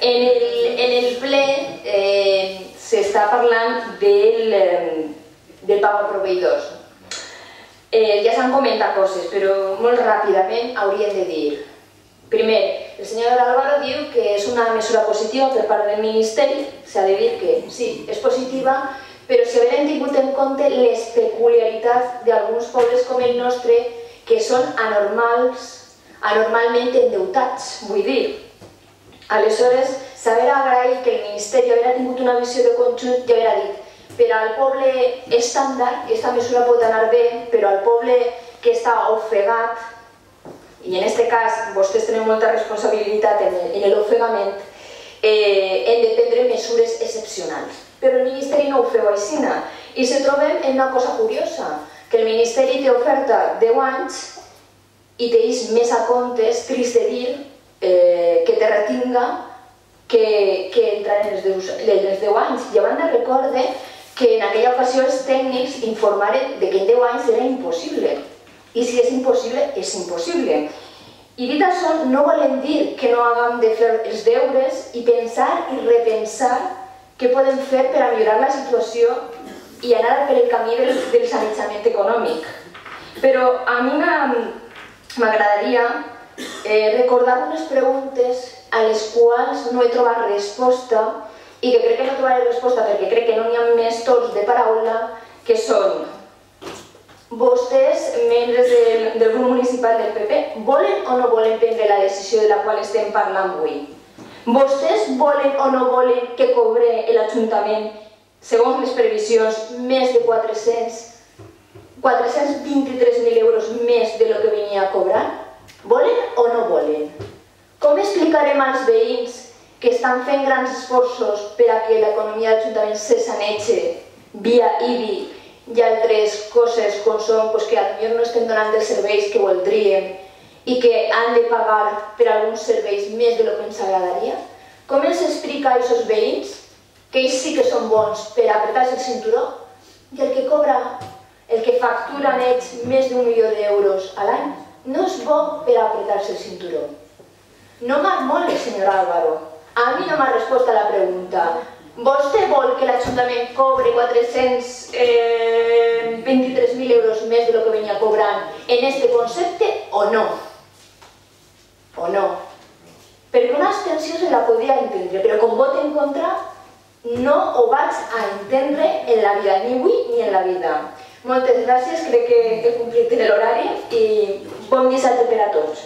En el ple s'està parlant del pago a proveïdors. Ja s'han comentat coses, però molt ràpidament hauríem de dir. Primer, el senyor Álvaro diu que és una mesura positiva per part del Ministeri. S'ha de dir que sí, és positiva, però si haurem tingut en compte les peculiaritats d'alguns pobles com el nostre que són anormalment endeutats, vull dir. Aleshores, s'haver agraït que el Ministeri haurà tingut una visió de conjunt i haurà dit per al poble estàndard aquesta mesura pot anar bé, però al poble que està ofegat, i en aquest cas vostès tenen molta responsabilitat en l'ofegament, hem de prendre mesures excepcionals. Però el Ministeri no ho feu així. I se trobem en una cosa curiosa, que el Ministeri té oferta 10 anys i t'eix més a comptes, trist de dir, que te retinga que entrar en els 10 anys. I a banda recorde que en aquella ocasió els tècnics informaren que en 10 anys era impossible. I si és impossible, és impossible. I dit això, no volem dir que no haguem de fer els deures i pensar i repensar què podem fer per a millorar la situació i anar per el camí del sanejament econòmic. Però a mi m'agradaria recordar unes preguntes a les quals no he trobat resposta i que crec que no trobaré resposta perquè crec que no n'hi ha més torns de paraula, que són: vostès, membres del grup municipal del PP, volen o no volen prendre la decisió de la qual estem parlant avui? Vostès volen o no volen que cobre l'Ajuntament, segons les previsions, més de 423.000 euros més de lo que venia a cobrar? Volen o no volen? Com explicarem als veïns que estan fent grans esforços per a que l'economia de l'Ajuntament se sanege via IBI i altres coses com són que potser no estem donant els serveis que voldríem i que han de pagar per alguns serveis més del que ens agradaria? Com els explica a aquests veïns que ells sí que són bons per apretar-se el cinturó i el que cobra, el que facturen ells més d'1 milió d'euros a l'any, no és bo per apretar-se el cinturó? No m'armole, senyor Álvaro. A mi no m'ha respost a la pregunta. Vostè vol que l'Ajuntament cobre 423.000 euros més de lo que venia cobrant en este concepte o no? O no? Perquè una abstenció se la podria entendre, però com vot en contra no ho vaig a entendre en la vida, ni avui ni en la vida. Moltes gràcies, crec que he complit l'horari i bon dissabte per a tots.